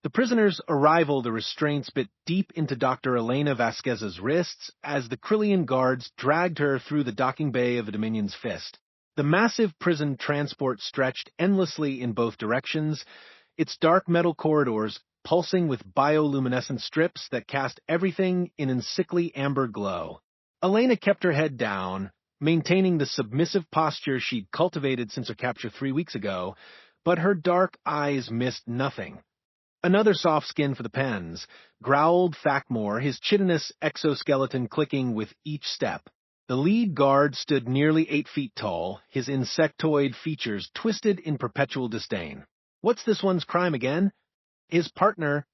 The prisoner's arrival, the restraints bit deep into Dr. Elena Vasquez's wrists as the Krillian guards dragged her through the docking bay of the Dominion's fist. The massive prison transport stretched endlessly in both directions, its dark metal corridors pulsing with bioluminescent strips that cast everything in an sickly amber glow. Elena kept her head down, maintaining the submissive posture she'd cultivated since her capture 3 weeks ago, but her dark eyes missed nothing. Another soft skin for the pens, growled Thakmore, his chitinous exoskeleton clicking with each step. The lead guard stood nearly 8 feet tall, his insectoid features twisted in perpetual disdain. What's this one's crime again? His partner,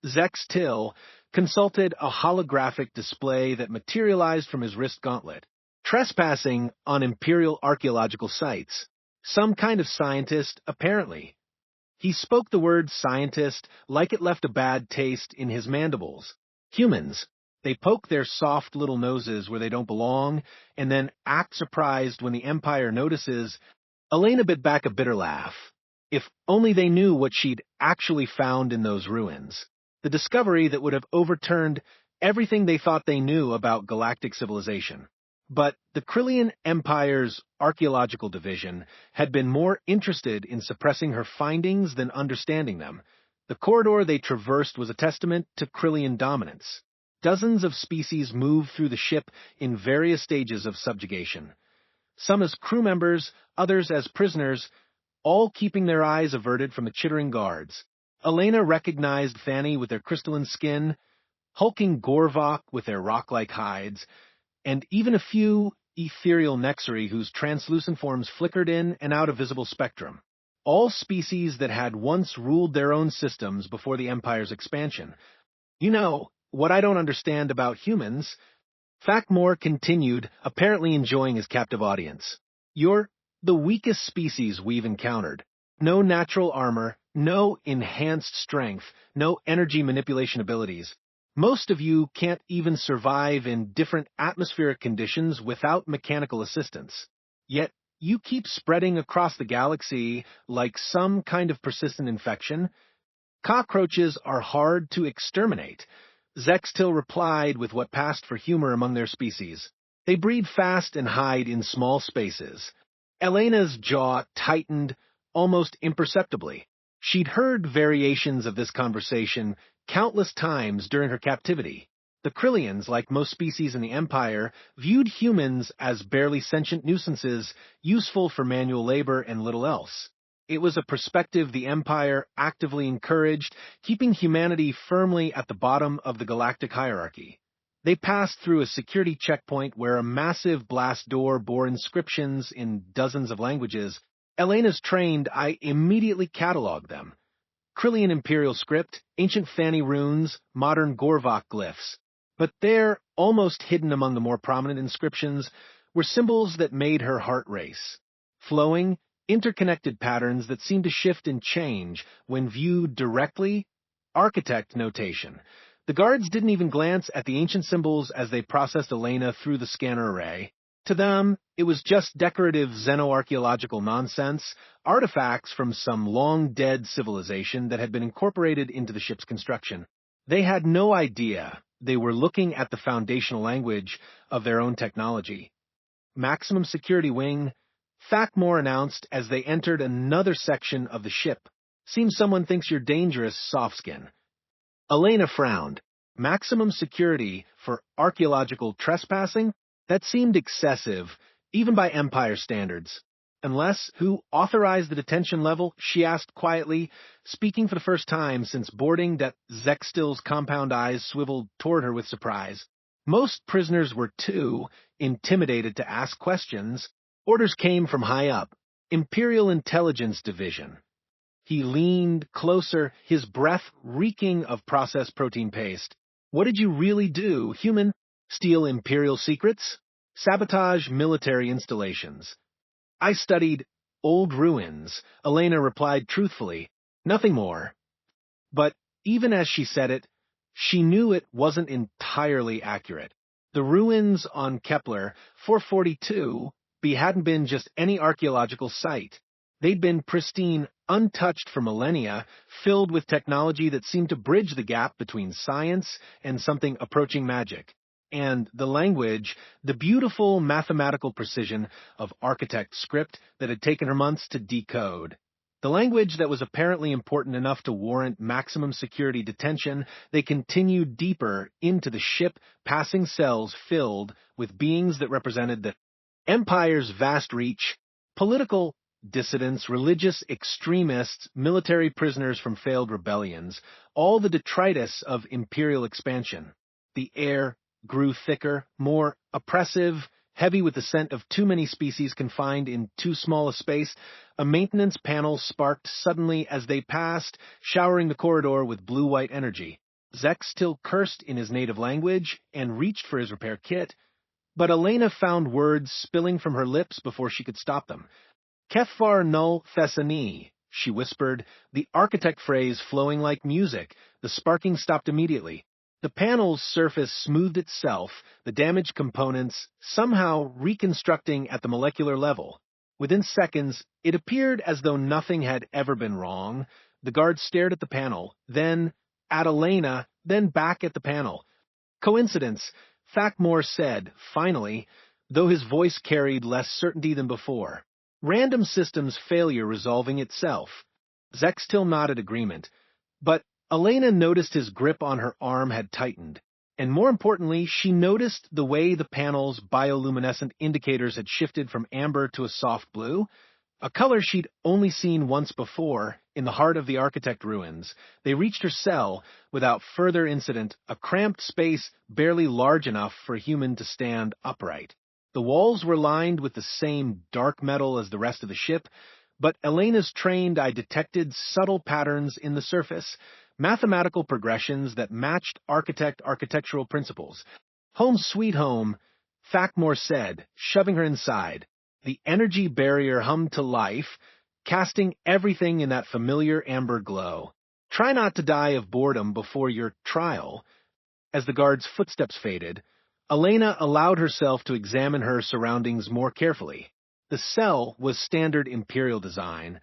Zex Till, consulted a holographic display that materialized from his wrist gauntlet. Trespassing on Imperial archaeological sites. Some kind of scientist, apparently. He spoke the word scientist like it left a bad taste in his mandibles. Humans. They poke their soft little noses where they don't belong, and then act surprised when the Empire notices. Elena bit back a bitter laugh. If only they knew what she'd actually found in those ruins. The discovery that would have overturned everything they thought they knew about galactic civilization. But the Krillian Empire's archaeological division had been more interested in suppressing her findings than understanding them. The corridor they traversed was a testament to Krillian dominance. Dozens of species moved through the ship in various stages of subjugation. Some as crew members, others as prisoners, all keeping their eyes averted from the chittering guards. Elena recognized Thani with their crystalline skin, hulking Gorvok with their rock-like hides, and even a few ethereal Nexari whose translucent forms flickered in and out of visible spectrum. All species that had once ruled their own systems before the Empire's expansion. You know, what I don't understand about humans, Thakmore continued, apparently enjoying his captive audience. You're the weakest species we've encountered. No natural armor, no enhanced strength, no energy manipulation abilities. Most of you can't even survive in different atmospheric conditions without mechanical assistance. Yet, you keep spreading across the galaxy like some kind of persistent infection. Cockroaches are hard to exterminate. Zextil replied with what passed for humor among their species. They breed fast and hide in small spaces. Elena's jaw tightened almost imperceptibly. She'd heard variations of this conversation countless times during her captivity. The Krillians, like most species in the Empire, viewed humans as barely sentient nuisances, useful for manual labor and little else. It was a perspective the Empire actively encouraged, keeping humanity firmly at the bottom of the galactic hierarchy. They passed through a security checkpoint where a massive blast door bore inscriptions in dozens of languages. Elena's trained, I immediately cataloged them. Krillian Imperial script, ancient Thani runes, modern Gorvok glyphs. But there, almost hidden among the more prominent inscriptions, were symbols that made her heart race. Flowing, interconnected patterns that seemed to shift and change when viewed directly. Architect notation. The guards didn't even glance at the ancient symbols as they processed Elena through the scanner array. To them, it was just decorative xenoarchaeological nonsense, artifacts from some long-dead civilization that had been incorporated into the ship's construction. They had no idea they were looking at the foundational language of their own technology. Maximum Security Wing, Thakmore announced as they entered another section of the ship. Seems someone thinks you're dangerous, Softskin. Elena frowned. Maximum security for archaeological trespassing? That seemed excessive, even by Empire standards. Unless, who authorized the detention level? She asked quietly, speaking for the first time since boarding that Zextil's compound eyes swiveled toward her with surprise. Most prisoners were too intimidated to ask questions. Orders came from high up. Imperial Intelligence Division. He leaned closer, his breath reeking of processed protein paste. What did you really do, human? Steal Imperial secrets? Sabotage military installations? I studied old ruins, Elena replied truthfully. Nothing more. But even as she said it, she knew it wasn't entirely accurate. The ruins on Kepler 442 hadn't been just any archaeological site. They'd been pristine, untouched for millennia, filled with technology that seemed to bridge the gap between science and something approaching magic. And the language, the beautiful mathematical precision of architect script that had taken her months to decode. The language that was apparently important enough to warrant maximum security detention, they continued deeper into the ship, passing cells filled with beings that represented the Empire's vast reach, political dissidents, religious extremists, military prisoners from failed rebellions, all the detritus of imperial expansion. The air grew thicker, more oppressive, heavy with the scent of too many species confined in too small a space. A maintenance panel sparked suddenly as they passed, showering the corridor with blue-white energy. Zek still cursed in his native language and reached for his repair kit, but Elena found words spilling from her lips before she could stop them. Kefar null Thessani, she whispered, the architect phrase flowing like music. The sparking stopped immediately. The panel's surface smoothed itself, the damaged components somehow reconstructing at the molecular level. Within seconds, it appeared as though nothing had ever been wrong. The guard stared at the panel, then at Elena, then back at the panel. Coincidence, Thakmore said, finally, though his voice carried less certainty than before. Random systems failure resolving itself. Zextil nodded agreement, but Elena noticed his grip on her arm had tightened, and more importantly, she noticed the way the panel's bioluminescent indicators had shifted from amber to a soft blue, a color she'd only seen once before in the heart of the architect ruins. They reached her cell without further incident, a cramped space barely large enough for a human to stand upright. The walls were lined with the same dark metal as the rest of the ship, but Elena's trained eye detected subtle patterns in the surface, mathematical progressions that matched architectural principles. Home sweet home, Thakmore said, shoving her inside. The energy barrier hummed to life, casting everything in that familiar amber glow. Try not to die of boredom before your trial. As the guard's footsteps faded, Elena allowed herself to examine her surroundings more carefully. The cell was standard Imperial design,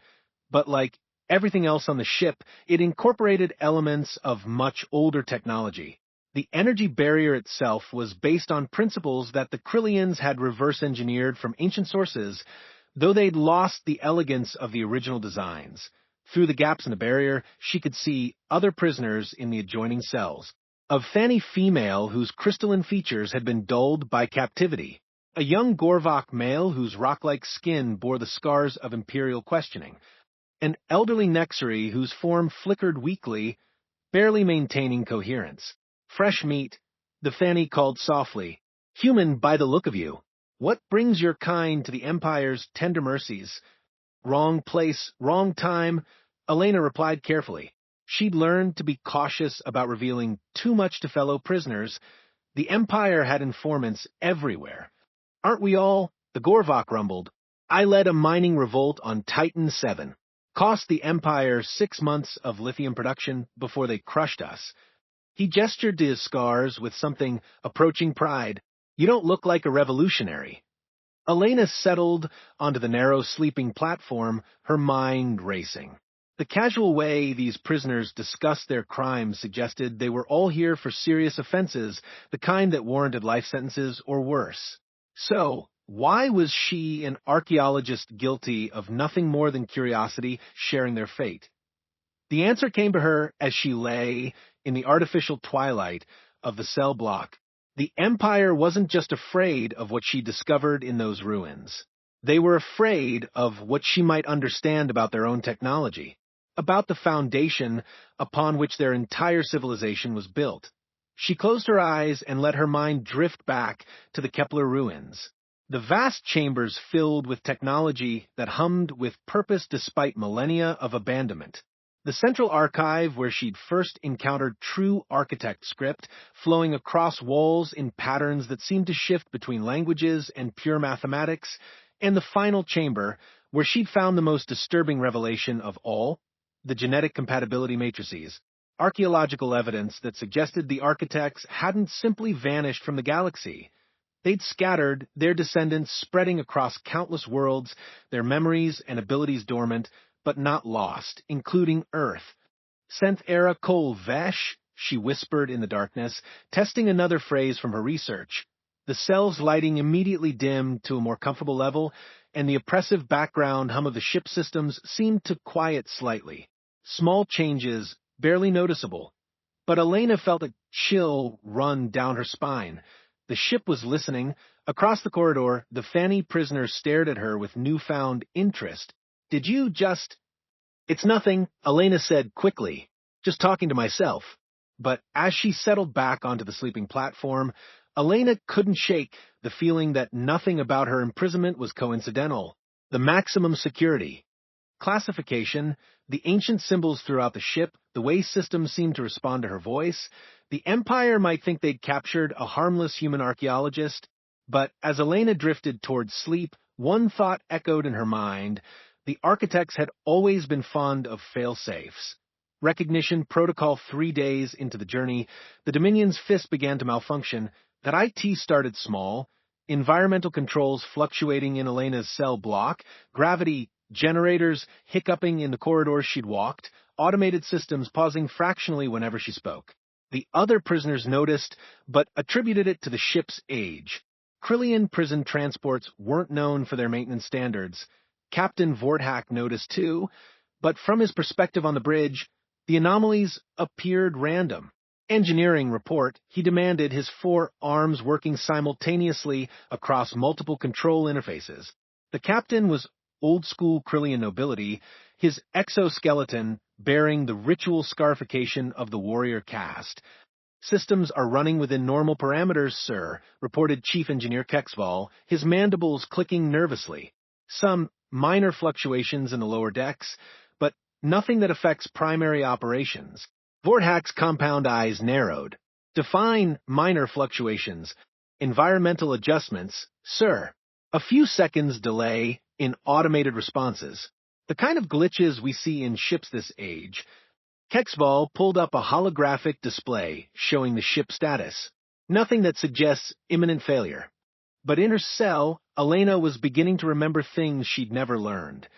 but like everything else on the ship, it incorporated elements of much older technology. The energy barrier itself was based on principles that the Krillians had reverse-engineered from ancient sources, though they'd lost the elegance of the original designs. Through the gaps in the barrier, she could see other prisoners in the adjoining cells. A Fanny female whose crystalline features had been dulled by captivity. A young Gorvok male whose rock-like skin bore the scars of imperial questioning. An elderly Nexary whose form flickered weakly, barely maintaining coherence. Fresh meat, the Fanny called softly. Human by the look of you. What brings your kind to the Empire's tender mercies? Wrong place, wrong time, Elena replied carefully. She'd learned to be cautious about revealing too much to fellow prisoners. The Empire had informants everywhere. Aren't we all? The Gorvok rumbled. I led a mining revolt on Titan 7. Cost the Empire 6 months of lithium production before they crushed us. He gestured to his scars with something approaching pride. You don't look like a revolutionary. Elena settled onto the narrow sleeping platform, her mind racing. The casual way these prisoners discussed their crimes suggested they were all here for serious offenses, the kind that warranted life sentences or worse. So, why was she, an archaeologist guilty of nothing more than curiosity, sharing their fate? The answer came to her as she lay in the artificial twilight of the cell block. The Empire wasn't just afraid of what she discovered in those ruins. They were afraid of what she might understand about their own technology, about the foundation upon which their entire civilization was built. She closed her eyes and let her mind drift back to the Kepler ruins. The vast chambers filled with technology that hummed with purpose despite millennia of abandonment. The central archive where she'd first encountered true architect script, flowing across walls in patterns that seemed to shift between languages and pure mathematics, and the final chamber where she'd found the most disturbing revelation of all, the genetic compatibility matrices, archaeological evidence that suggested the architects hadn't simply vanished from the galaxy. They'd scattered, their descendants spreading across countless worlds, their memories and abilities dormant, but not lost, including Earth. Senth era Kol Vesh, she whispered in the darkness, testing another phrase from her research. The cell's lighting immediately dimmed to a more comfortable level, and the oppressive background hum of the ship systems seemed to quiet slightly. Small changes, barely noticeable. But Elena felt a chill run down her spine. The ship was listening. Across the corridor, the Fanny prisoner stared at her with newfound interest. Did you just... It's nothing, Elena said quickly. Just talking to myself. But as she settled back onto the sleeping platform, Elena couldn't shake the feeling that nothing about her imprisonment was coincidental. The maximum security. Classification, the ancient symbols throughout the ship, the way systems seemed to respond to her voice. The Empire might think they'd captured a harmless human archaeologist, but as Elena drifted towards sleep, one thought echoed in her mind. The architects had always been fond of fail-safes. Recognition protocol 3 days into the journey, the Dominion's fist began to malfunction. That IT started small, environmental controls fluctuating in Elena's cell block, gravity, generators hiccuping in the corridors she'd walked, automated systems pausing fractionally whenever she spoke. The other prisoners noticed, but attributed it to the ship's age. Krillian prison transports weren't known for their maintenance standards. Captain Vorthak noticed too, but from his perspective on the bridge, the anomalies appeared random. Engineering report, he demanded, his 4 arms working simultaneously across multiple control interfaces. The captain was old-school Krillian nobility, his exoskeleton bearing the ritual scarification of the warrior caste. Systems are running within normal parameters, sir, reported Chief Engineer Kexval, his mandibles clicking nervously. Some minor fluctuations in the lower decks, but nothing that affects primary operations. Vorthak's compound eyes narrowed. Define minor fluctuations. Environmental adjustments, sir. A few seconds delay in automated responses. The kind of glitches we see in ships this age. Kexval pulled up a holographic display showing the ship status. Nothing that suggests imminent failure. But in her cell, Elena was beginning to remember things she'd never learned.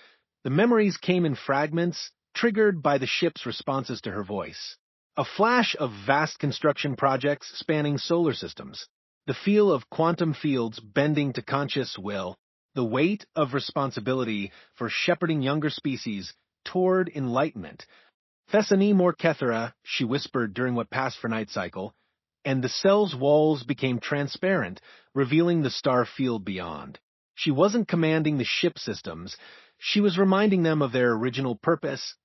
The memories came in fragments, triggered by the ship's responses to her voice. A flash of vast construction projects spanning solar systems. The feel of quantum fields bending to conscious will. The weight of responsibility for shepherding younger species toward enlightenment. Thessani Mor Kethera, she whispered during what passed for night cycle, and the cell's walls became transparent, revealing the star field beyond. She wasn't commanding the ship systems. She was reminding them of their original purpose.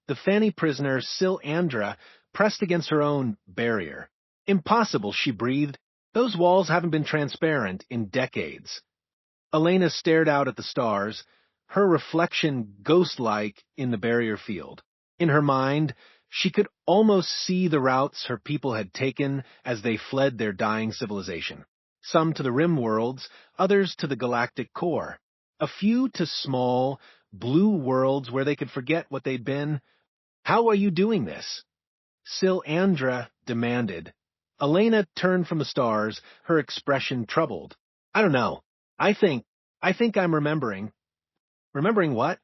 The Fanny prisoner, Sil Andra, pressed against her own barrier. Impossible, she breathed. Those walls haven't been transparent in decades. Elena stared out at the stars, her reflection ghost-like in the barrier field. In her mind, she could almost see the routes her people had taken as they fled their dying civilization. Some to the rim worlds, others to the galactic core. A few to small, blue worlds where they could forget what they'd been. How are you doing this? Sil Andra demanded. Elena turned from the stars, her expression troubled. I don't know. I think I'm remembering. Remembering what?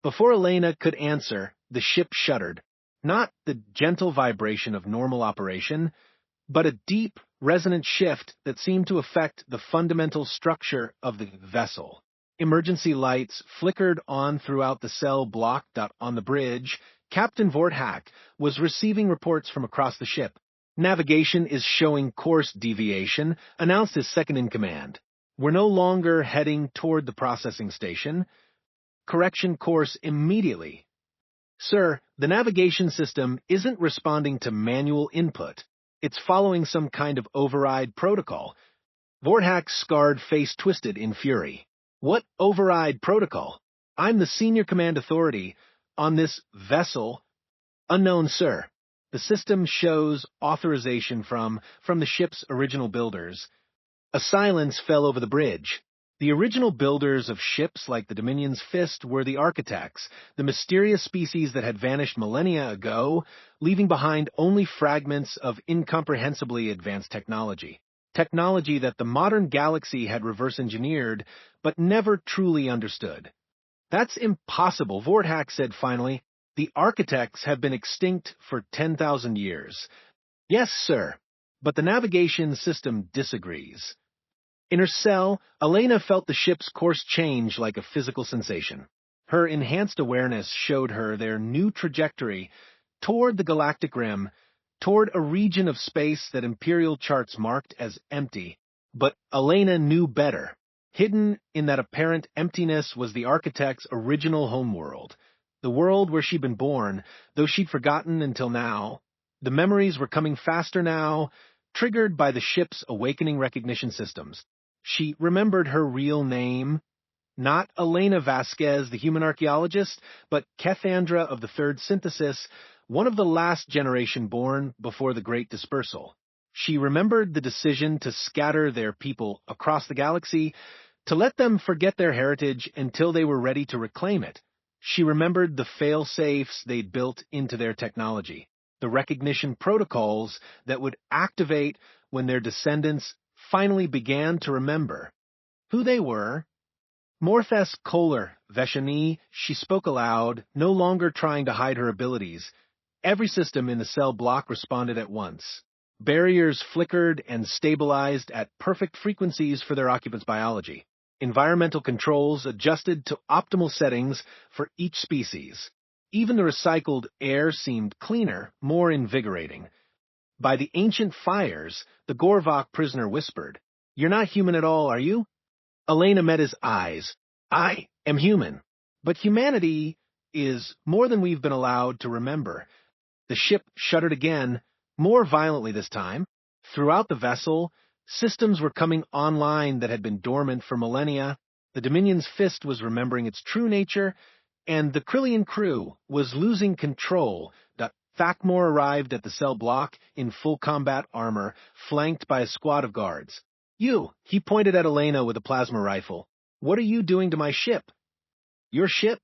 Before Elena could answer, the ship shuddered. Not the gentle vibration of normal operation, but a deep, resonant shift that seemed to affect the fundamental structure of the vessel. Emergency lights flickered on throughout the cell block. On the bridge, Captain Vorthak was receiving reports from across the ship. Navigation is showing course deviation, announced his second-in-command. We're no longer heading toward the processing station. Correction course immediately. Sir, the navigation system isn't responding to manual input. It's following some kind of override protocol. Vorthak's scarred face twisted in fury. What override protocol? I'm the senior command authority on this vessel. Unknown, sir. The system shows authorization from the ship's original builders. A silence fell over the bridge. The original builders of ships like the Dominion's Fist were the architects, the mysterious species that had vanished millennia ago, leaving behind only fragments of incomprehensibly advanced technology. technology that the modern galaxy had reverse-engineered, but never truly understood. That's impossible, Vorthak said finally. The architects have been extinct for 10,000 years. Yes, sir, but the navigation system disagrees. In her cell, Elena felt the ship's course change like a physical sensation. Her enhanced awareness showed her their new trajectory toward the galactic rim, toward a region of space that Imperial charts marked as empty. But Elena knew better. Hidden in that apparent emptiness was the architect's original homeworld, the world where she'd been born, though she'd forgotten until now. The memories were coming faster now, triggered by the ship's awakening recognition systems. She remembered her real name, not Elena Vasquez, the human archaeologist, but Kethandra of the Third Synthesis, one of the last generation born before the Great Dispersal. She remembered the decision to scatter their people across the galaxy, to let them forget their heritage until they were ready to reclaim it. She remembered the fail-safes they'd built into their technology, the recognition protocols that would activate when their descendants finally began to remember who they were. Morthes Kohler, Veshani, she spoke aloud, no longer trying to hide her abilities. Every system in the cell block responded at once. Barriers flickered and stabilized at perfect frequencies for their occupants' biology. Environmental controls adjusted to optimal settings for each species. Even the recycled air seemed cleaner, more invigorating. By the ancient fires, the Gorvok prisoner whispered, "You're not human at all, are you?" Elena met his eyes. "I am human. But humanity is more than we've been allowed to remember." The ship shuddered again, more violently this time. Throughout the vessel, systems were coming online that had been dormant for millennia. The Dominion's fist was remembering its true nature, and the Krillian crew was losing control. Thakmor arrived at the cell block in full combat armor, flanked by a squad of guards. "You," he pointed at Elena with a plasma rifle. "What are you doing to my ship?" "Your ship?"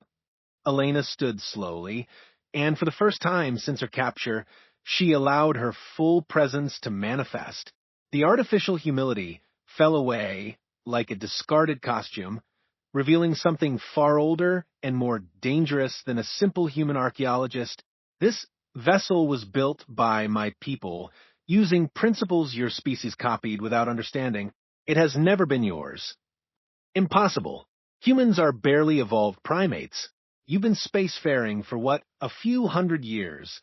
Elena stood slowly, and for the first time since her capture, she allowed her full presence to manifest. The artificial humility fell away like a discarded costume, revealing something far older and more dangerous than a simple human archaeologist. "This vessel was built by my people, using principles your species copied without understanding. It has never been yours." "Impossible. Humans are barely evolved primates. You've been spacefaring for what, a few hundred years."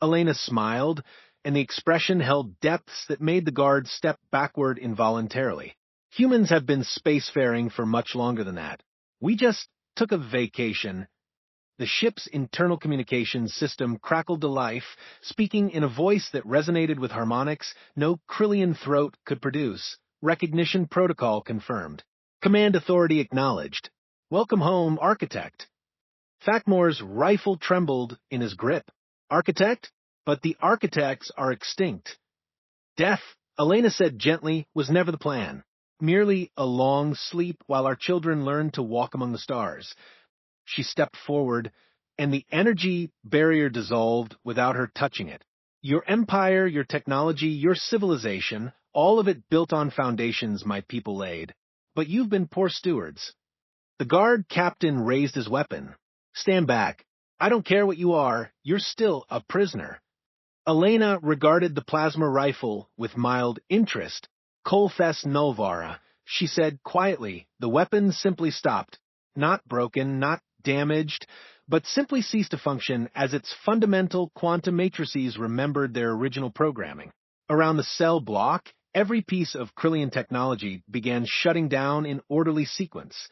Elena smiled, and the expression held depths that made the guards step backward involuntarily. "Humans have been spacefaring for much longer than that. We just took a vacation." The ship's internal communications system crackled to life, speaking in a voice that resonated with harmonics no Krillian throat could produce. Recognition protocol confirmed. Command authority acknowledged. "Welcome home, Architect." Thakmor's rifle trembled in his grip. "Architect? But the architects are extinct." "Death," Elena said gently, "was never the plan. Merely a long sleep while our children learned to walk among the stars." She stepped forward, and the energy barrier dissolved without her touching it. "Your empire, your technology, your civilization, all of it built on foundations my people laid. But you've been poor stewards." The guard captain raised his weapon. "Stand back. I don't care what you are, you're still a prisoner." Elena regarded the plasma rifle with mild interest. "Kolthes Nulvara," she said quietly. The weapon simply stopped. Not broken, not damaged, but simply ceased to function as its fundamental quantum matrices remembered their original programming. Around the cell block, every piece of Krillian technology began shutting down in orderly sequence.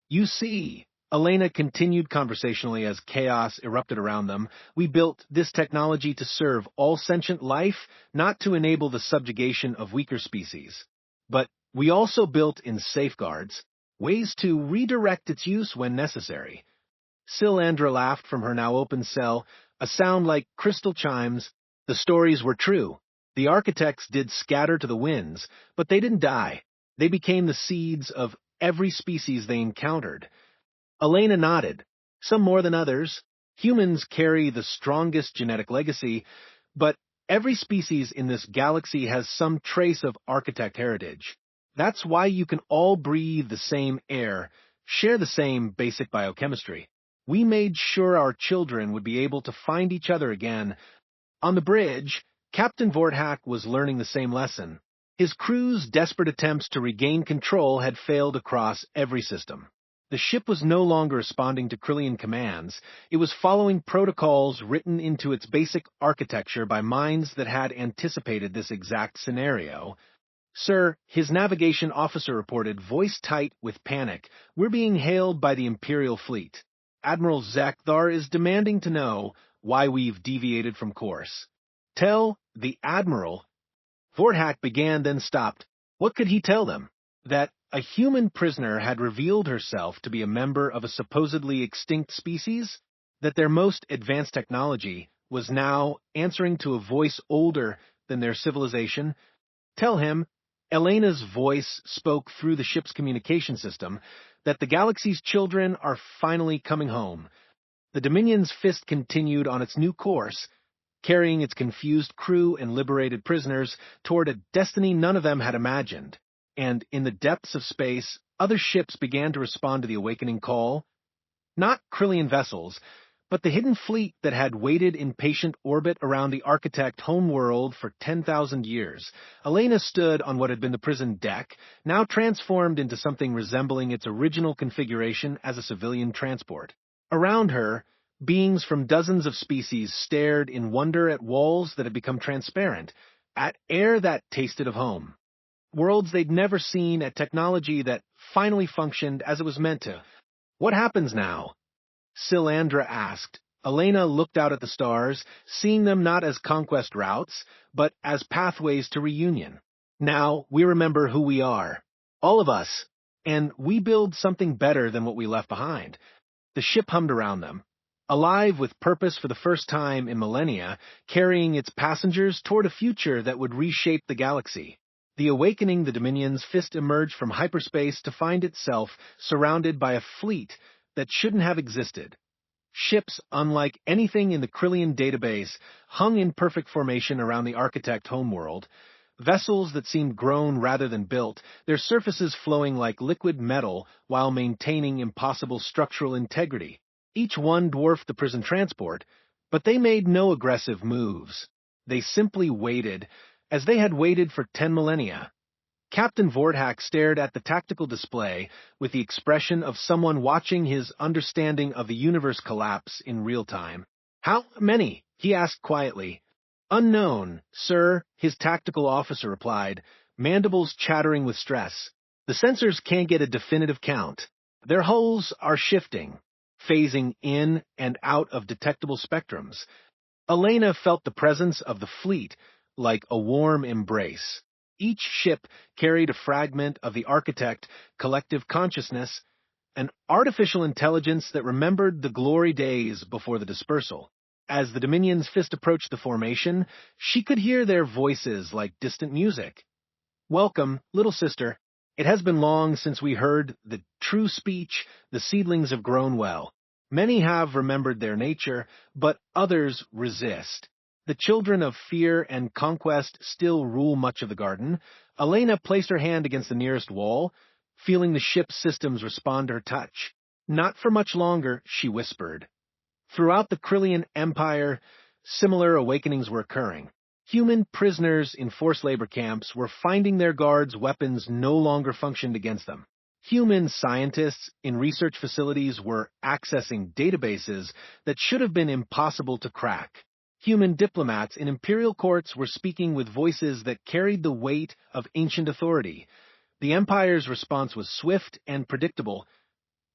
"You see," Elena continued conversationally as chaos erupted around them, "we built this technology to serve all sentient life, not to enable the subjugation of weaker species. But we also built in safeguards, ways to redirect its use when necessary." Silandra laughed from her now open cell, a sound like crystal chimes. The stories were true. The architects did scatter to the winds, but they didn't die. They became the seeds of every species they encountered. Elena nodded. "Some more than others. Humans carry the strongest genetic legacy, but Every species in this galaxy has some trace of architect heritage. That's why you can all breathe the same air, share the same basic biochemistry. We made sure our children would be able to find each other again. On the bridge, Captain Vorthak was learning the same lesson. His crew's desperate attempts to regain control had failed across every system. The ship was no longer responding to Krillian commands. It was following protocols written into its basic architecture by minds that had anticipated this exact scenario. "Sir," his navigation officer reported, voice tight with panic, "we're being hailed by the Imperial fleet. Admiral Zekthar is demanding to know why we've deviated from course." "Tell the Admiral..." Vorthak began, then stopped. What could he tell them? That a human prisoner had revealed herself to be a member of a supposedly extinct species? That their most advanced technology was now answering to a voice older than their civilization? Tell him, Elena's voice spoke through the ship's communication system, that the galaxy's children are finally coming home. The Dominion's fist continued on its new course, carrying its confused crew and liberated prisoners toward a destiny none of them had imagined. And in the depths of space, other ships began to respond to the awakening call. Not Krillian vessels, but the hidden fleet that had waited in patient orbit around the architect homeworld for 10,000 years. Elena stood on what had been the prison deck, now transformed into something resembling its original configuration as a civilian transport. Around her, beings from dozens of species stared in wonder at walls that had become transparent, at air that tasted of home. Worlds they'd never seen, at technology that finally functioned as it was meant to. "What happens now?" Silandra asked. Elena looked out at the stars, seeing them not as conquest routes, but as pathways to reunion. "Now we remember who we are. All of us. And we build something better than what we left behind." The ship hummed around them, alive with purpose for the first time in millennia, carrying its passengers toward a future that would reshape the galaxy. The awakening the Dominion's fist emerged from hyperspace to find itself surrounded by a fleet that shouldn't have existed. Ships, unlike anything in the Krillian database, hung in perfect formation around the architect homeworld. Vessels that seemed grown rather than built, their surfaces flowing like liquid metal while maintaining impossible structural integrity. Each one dwarfed the prison transport, but they made no aggressive moves. They simply waited, as they had waited for 10 millennia. Captain Vorthak stared at the tactical display with the expression of someone watching his understanding of the universe collapse in real time. "How many?" he asked quietly. "Unknown, sir," his tactical officer replied, mandibles chattering with stress. "The sensors can't get a definitive count. Their hulls are shifting, phasing in and out of detectable spectrums." Elena felt the presence of the fleet like a warm embrace. Each ship carried a fragment of the architect collective consciousness, an artificial intelligence that remembered the glory days before the dispersal. As the Dominion's fist approached the formation, she could hear their voices like distant music. "Welcome, little sister. It has been long since we heard the true speech. The seedlings have grown well. Many have remembered their nature, but others resist. The children of fear and conquest still rule much of the garden." Elena placed her hand against the nearest wall, feeling the ship's systems respond to her touch. "Not for much longer," she whispered. Throughout the Krillian Empire, similar awakenings were occurring. Human prisoners in forced labor camps were finding their guards' weapons no longer functioned against them. Human scientists in research facilities were accessing databases that should have been impossible to crack. Human diplomats in imperial courts were speaking with voices that carried the weight of ancient authority. The Empire's response was swift and predictable.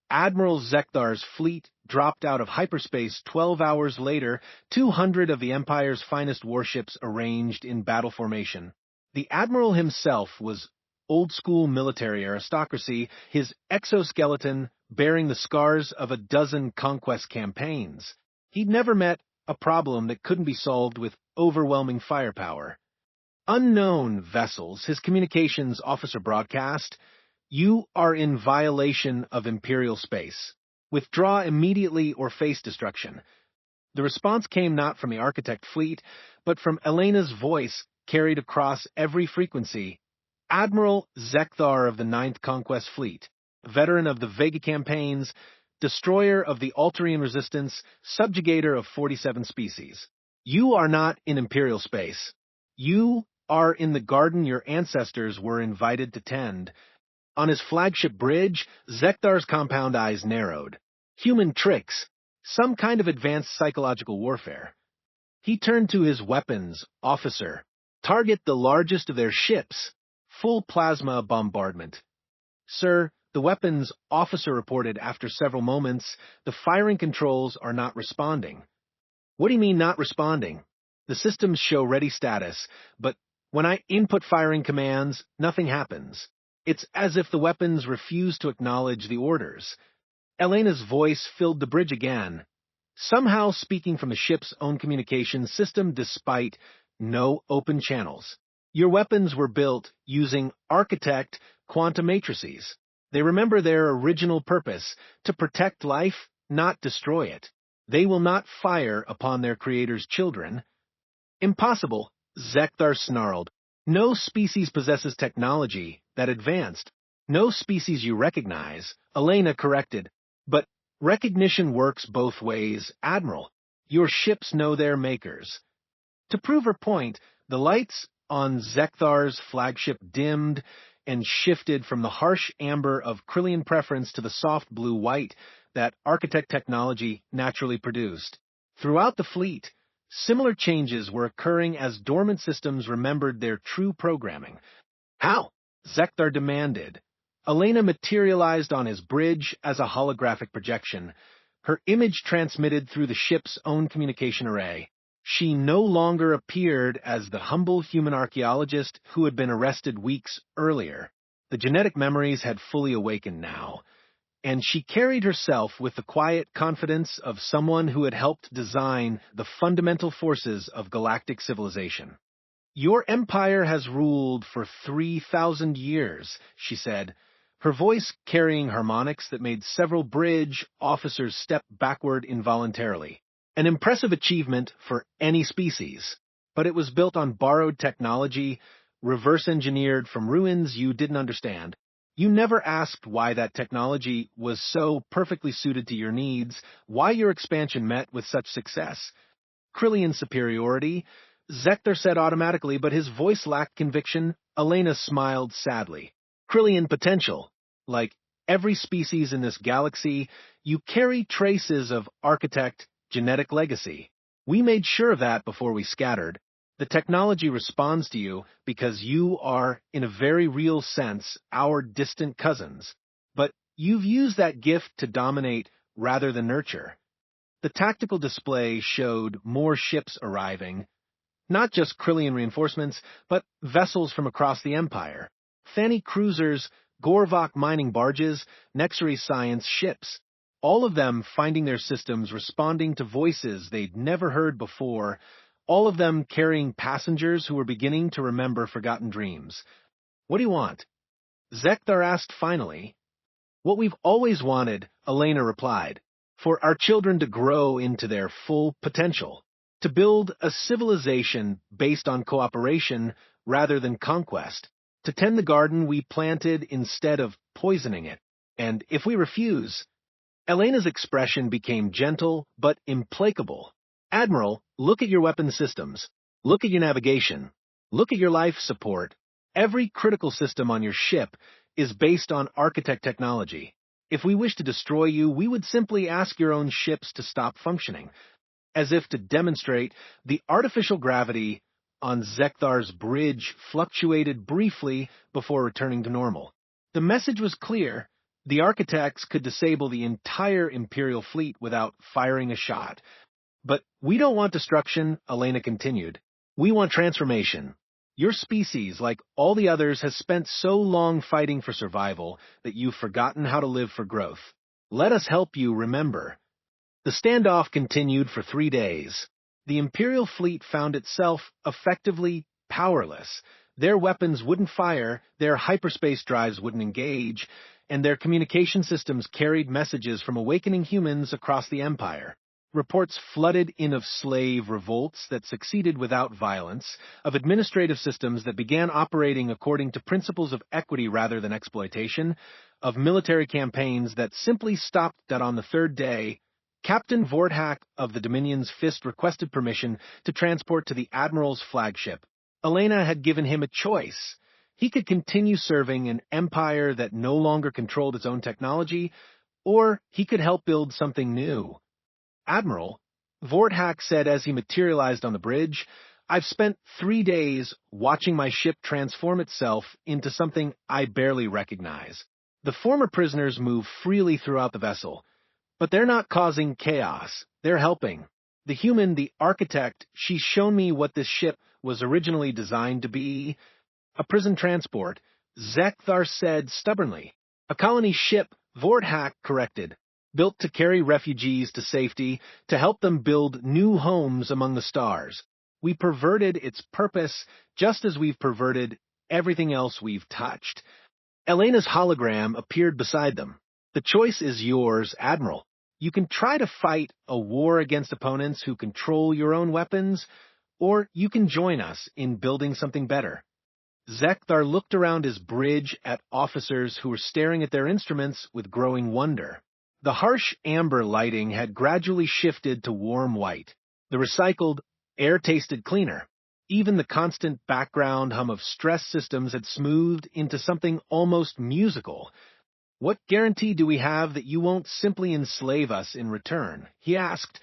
Admiral Zekthar's fleet dropped out of hyperspace 12 hours later, 200 of the Empire's finest warships arranged in battle formation. The Admiral himself was old-school military aristocracy, his exoskeleton bearing the scars of a dozen conquest campaigns. He'd never met a problem that couldn't be solved with overwhelming firepower. "Unknown vessels," his communications officer broadcast, "you are in violation of Imperial space. Withdraw immediately or face destruction." The response came not from the Architect fleet, but from Elena's voice carried across every frequency. Admiral Zekthar of the Ninth Conquest Fleet, veteran of the Vega campaigns, destroyer of the Altarian Resistance, subjugator of 47 species. You are not in Imperial space. You are in the garden your ancestors were invited to tend. On his flagship bridge, Zekthar's compound eyes narrowed. Human tricks. Some kind of advanced psychological warfare. He turned to his weapons, officer. Target the largest of their ships. Full plasma bombardment. Sir, the weapons officer reported after several moments, the firing controls are not responding. What do you mean not responding? The systems show ready status, but when I input firing commands, nothing happens. It's as if the weapons refuse to acknowledge the orders. Elena's voice filled the bridge again, somehow speaking from the ship's own communications system despite no open channels. Your weapons were built using Architect quantum matrices. They remember their original purpose, to protect life, not destroy it. They will not fire upon their creator's children. Impossible, Zekthar snarled. No species possesses technology that advanced. No species you recognize, Elena corrected. But recognition works both ways, Admiral. Your ships know their makers. To prove her point, the lights on Zekthar's flagship dimmed and shifted from the harsh amber of Krillian preference to the soft blue-white that Architect technology naturally produced. Throughout the fleet, similar changes were occurring as dormant systems remembered their true programming. How? Zekthar demanded. Elena materialized on his bridge as a holographic projection, her image transmitted through the ship's own communication array. She no longer appeared as the humble human archaeologist who had been arrested weeks earlier. The genetic memories had fully awakened now, and she carried herself with the quiet confidence of someone who had helped design the fundamental forces of galactic civilization. Your empire has ruled for 3,000 years, she said, her voice carrying harmonics that made several bridge officers step backward involuntarily. An impressive achievement for any species, but it was built on borrowed technology, reverse-engineered from ruins you didn't understand. You never asked why that technology was so perfectly suited to your needs, why your expansion met with such success. Krillian superiority, Zekthar said automatically, but his voice lacked conviction. Elena smiled sadly. Krillian potential. Like every species in this galaxy, you carry traces of Architect genetic legacy. We made sure of that before we scattered. The technology responds to you because you are, in a very real sense, our distant cousins. But you've used that gift to dominate rather than nurture. The tactical display showed more ships arriving, not just Krillian reinforcements, but vessels from across the Empire. Thani cruisers, Gorvok mining barges, Nexari science ships. All of them finding their systems responding to voices they'd never heard before, all of them carrying passengers who were beginning to remember forgotten dreams. What do you want? Zekthar asked finally. What we've always wanted, Elena replied, for our children to grow into their full potential, to build a civilization based on cooperation rather than conquest, to tend the garden we planted instead of poisoning it. And if we refuse, Elena's expression became gentle but implacable. Admiral, look at your weapon systems. Look at your navigation. Look at your life support. Every critical system on your ship is based on Architect technology. If we wish to destroy you, we would simply ask your own ships to stop functioning. As if to demonstrate, the artificial gravity on Zekthar's bridge fluctuated briefly before returning to normal. The message was clear. The Architects could disable the entire Imperial fleet without firing a shot. But we don't want destruction, Elena continued. We want transformation. Your species, like all the others, has spent so long fighting for survival that you've forgotten how to live for growth. Let us help you remember. The standoff continued for 3 days. The Imperial fleet found itself effectively powerless. Their weapons wouldn't fire, their hyperspace drives wouldn't engage, and their communication systems carried messages from awakening humans across the Empire. Reports flooded in of slave revolts that succeeded without violence, of administrative systems that began operating according to principles of equity rather than exploitation, of military campaigns that simply stopped that on the third day, Captain Vorthak of the Dominion's Fist requested permission to transport to the Admiral's flagship. Elena had given him a choice. He could continue serving an empire that no longer controlled its own technology, or he could help build something new. Admiral, Vorthak said as he materialized on the bridge, I've spent 3 days watching my ship transform itself into something I barely recognize. The former prisoners move freely throughout the vessel, but they're not causing chaos. They're helping. The human, the architect, she's shown me what this ship was originally designed to be. A prison transport, Zekthar said stubbornly. A colony ship, Vorthak corrected. Built to carry refugees to safety, to help them build new homes among the stars. We perverted its purpose just as we've perverted everything else we've touched. Elena's hologram appeared beside them. The choice is yours, Admiral. You can try to fight a war against opponents who control your own weapons, or you can join us in building something better. Zekthar looked around his bridge at officers who were staring at their instruments with growing wonder. The harsh amber lighting had gradually shifted to warm white. The recycled air tasted cleaner. Even the constant background hum of stress systems had smoothed into something almost musical. What guarantee do we have that you won't simply enslave us in return? He asked.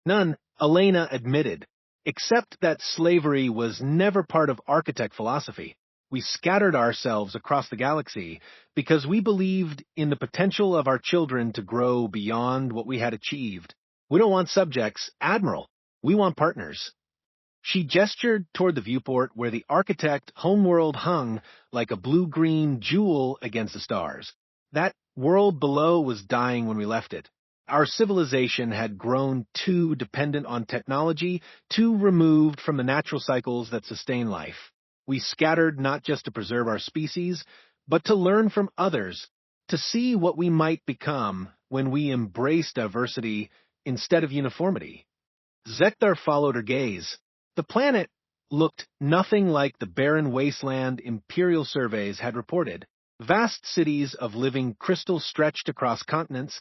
None, Elena admitted, except that slavery was never part of architect philosophy. We scattered ourselves across the galaxy because we believed in the potential of our children to grow beyond what we had achieved. We don't want subjects, Admiral. We want partners. She gestured toward the viewport where the architect homeworld hung like a blue-green jewel against the stars. That world below was dying when we left it. Our civilization had grown too dependent on technology, too removed from the natural cycles that sustain life. We scattered not just to preserve our species, but to learn from others, to see what we might become when we embrace diversity instead of uniformity. Zekthar followed her gaze. The planet looked nothing like the barren wasteland Imperial surveys had reported. Vast cities of living crystal stretched across continents,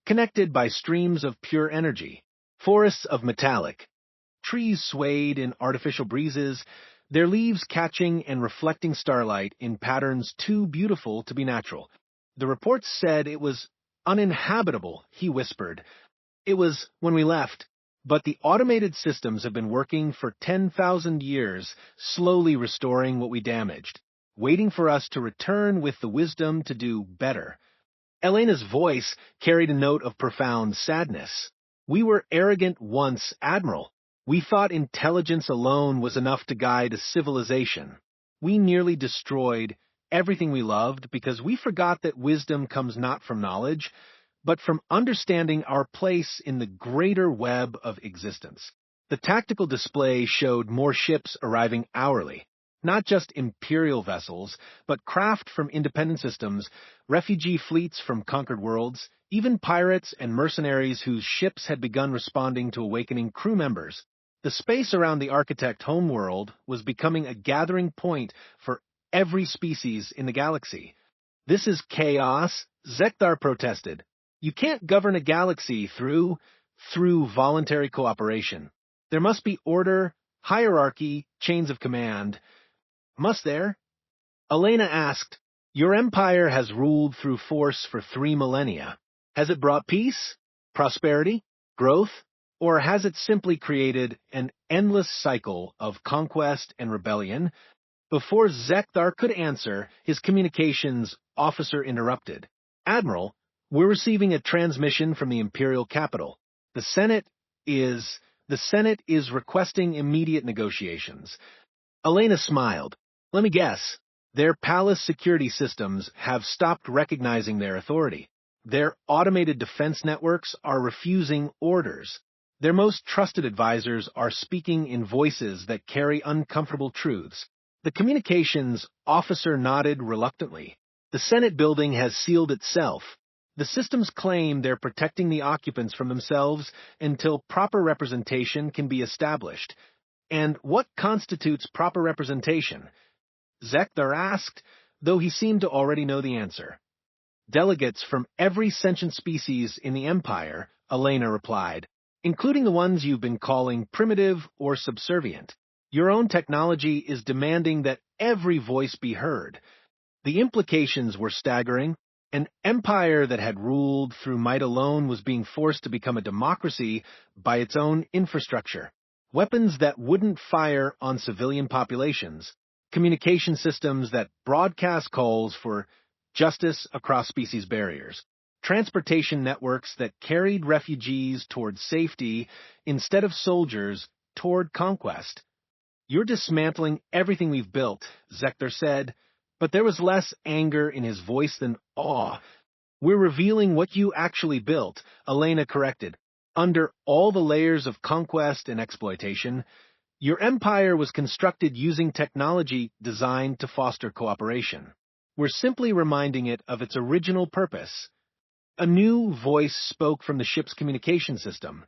connected by streams of pure energy. Forests of metallic. Trees swayed in artificial breezes, their leaves catching and reflecting starlight in patterns too beautiful to be natural. The reports said it was uninhabitable, he whispered. It was when we left, but the automated systems have been working for 10,000 years, slowly restoring what we damaged, waiting for us to return with the wisdom to do better. Elena's voice carried a note of profound sadness. We were arrogant once, Admiral. We thought intelligence alone was enough to guide a civilization. We nearly destroyed everything we loved because we forgot that wisdom comes not from knowledge, but from understanding our place in the greater web of existence. The tactical display showed more ships arriving hourly, not just Imperial vessels, but craft from independent systems, refugee fleets from conquered worlds, even pirates and mercenaries whose ships had begun responding to awakening crew members. The space around the architect homeworld was becoming a gathering point for every species in the galaxy. This is chaos, Zekthar protested. You can't govern a galaxy through voluntary cooperation. There must be order, hierarchy, chains of command. Must there? Elena asked, Your empire has ruled through force for 3 millennia. Has it brought peace, prosperity, growth? Or has it simply created an endless cycle of conquest and rebellion? Before Zekthar could answer, his communications officer interrupted. Admiral, we're receiving a transmission from the Imperial capital. The Senate is requesting immediate negotiations. Elena smiled. Let me guess. Their palace security systems have stopped recognizing their authority. Their automated defense networks are refusing orders. Their most trusted advisors are speaking in voices that carry uncomfortable truths. The communications officer nodded reluctantly. The Senate building has sealed itself. The systems claim they're protecting the occupants from themselves until proper representation can be established. And what constitutes proper representation? Zekthar asked, though he seemed to already know the answer. Delegates from every sentient species in the Empire, Elena replied, including the ones you've been calling primitive or subservient. Your own technology is demanding that every voice be heard. The implications were staggering. An empire that had ruled through might alone was being forced to become a democracy by its own infrastructure. Weapons that wouldn't fire on civilian populations, communication systems that broadcast calls for justice across species barriers, transportation networks that carried refugees toward safety instead of soldiers toward conquest. You're dismantling everything we've built, Zekthar said, but there was less anger in his voice than awe. We're revealing what you actually built, Elena corrected. Under all the layers of conquest and exploitation, your empire was constructed using technology designed to foster cooperation. We're simply reminding it of its original purpose. A new voice spoke from the ship's communication system.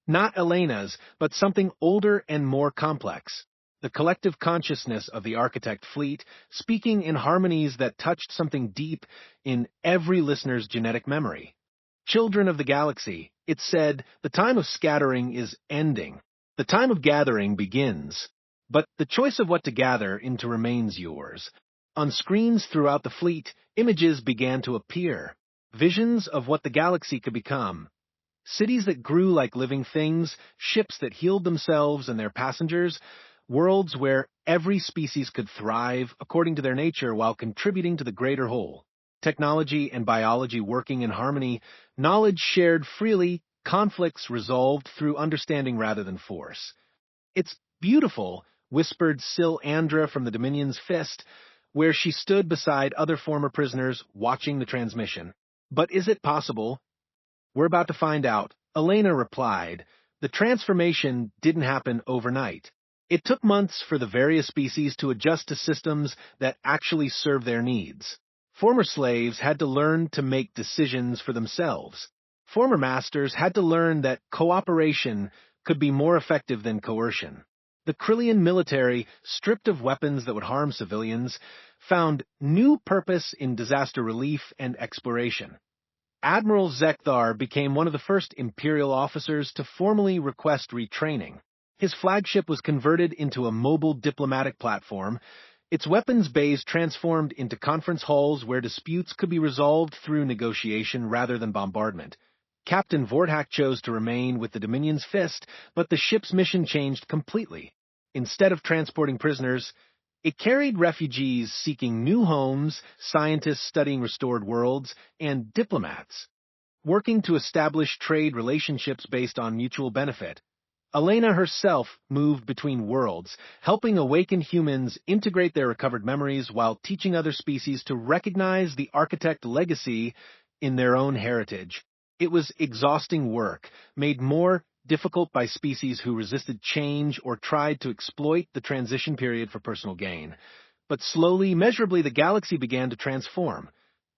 Not Elena's, but something older and more complex. The collective consciousness of the Architect fleet, speaking in harmonies that touched something deep in every listener's genetic memory. Children of the galaxy, it said, the time of scattering is ending. The time of gathering begins. But the choice of what to gather into remains yours. On screens throughout the fleet, images began to appear. Visions of what the galaxy could become. Cities that grew like living things, ships that healed themselves and their passengers, worlds where every species could thrive according to their nature while contributing to the greater whole. Technology and biology working in harmony, knowledge shared freely, conflicts resolved through understanding rather than force. It's beautiful, whispered Sil Andra from the Dominion's fist, where she stood beside other former prisoners watching the transmission. But is it possible? We're about to find out, Elena replied. The transformation didn't happen overnight. It took months for the various species to adjust to systems that actually serve their needs. Former slaves had to learn to make decisions for themselves. Former masters had to learn that cooperation could be more effective than coercion. The Krillian military, stripped of weapons that would harm civilians, found new purpose in disaster relief and exploration. Admiral Zekthar became one of the first Imperial officers to formally request retraining. His flagship was converted into a mobile diplomatic platform, its weapons bays transformed into conference halls where disputes could be resolved through negotiation rather than bombardment. Captain Vortak chose to remain with the Dominion's fist, but the ship's mission changed completely. Instead of transporting prisoners, it carried refugees seeking new homes, scientists studying restored worlds, and diplomats working to establish trade relationships based on mutual benefit. Elena herself moved between worlds, helping awakened humans integrate their recovered memories while teaching other species to recognize the Architect legacy in their own heritage. It was exhausting work, made more difficult by species who resisted change or tried to exploit the transition period for personal gain. But slowly, measurably, the galaxy began to transform.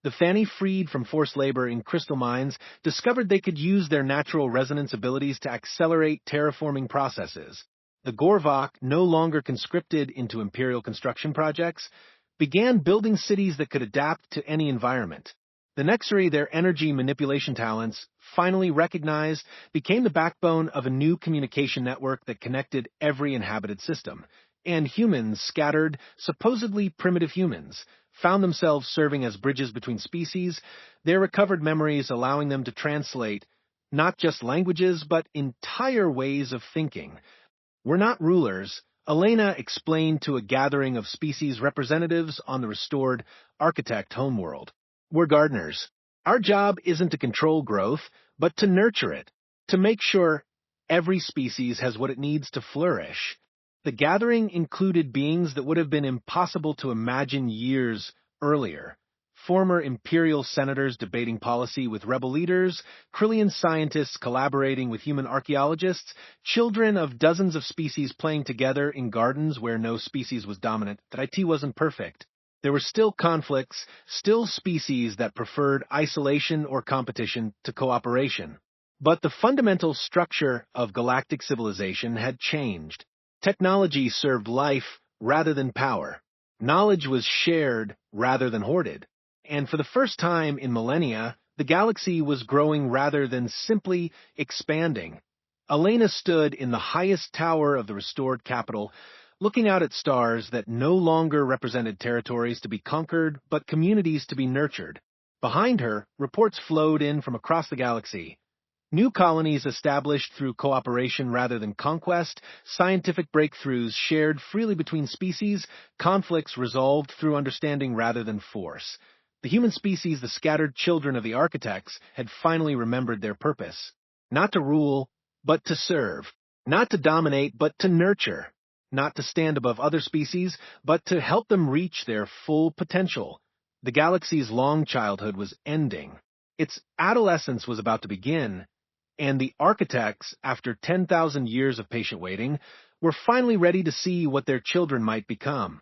The Fanny, freed from forced labor in crystal mines, discovered they could use their natural resonance abilities to accelerate terraforming processes. The Gorvok, no longer conscripted into Imperial construction projects, began building cities that could adapt to any environment. The Nexari, their energy manipulation talents, finally recognized, became the backbone of a new communication network that connected every inhabited system. And humans, scattered, supposedly primitive humans, found themselves serving as bridges between species, their recovered memories allowing them to translate not just languages, but entire ways of thinking. We're not rulers, Elena explained to a gathering of species representatives on the restored Architect homeworld. We're gardeners. Our job isn't to control growth, but to nurture it, to make sure every species has what it needs to flourish. The gathering included beings that would have been impossible to imagine years earlier. Former Imperial senators debating policy with rebel leaders, Krillian scientists collaborating with human archaeologists, children of dozens of species playing together in gardens where no species was dominant. That IT wasn't perfect. There were still conflicts, still species that preferred isolation or competition to cooperation. But the fundamental structure of galactic civilization had changed. Technology served life rather than power. Knowledge was shared rather than hoarded. And for the first time in millennia, the galaxy was growing rather than simply expanding. Elena stood in the highest tower of the restored capital, looking out at stars that no longer represented territories to be conquered, but communities to be nurtured. Behind her, reports flowed in from across the galaxy. New colonies established through cooperation rather than conquest, scientific breakthroughs shared freely between species, conflicts resolved through understanding rather than force. The human species, the scattered children of the architects, had finally remembered their purpose. Not to rule, but to serve. Not to dominate, but to nurture. Not to stand above other species, but to help them reach their full potential. The galaxy's long childhood was ending. Its adolescence was about to begin, and the architects, after 10,000 years of patient waiting, were finally ready to see what their children might become.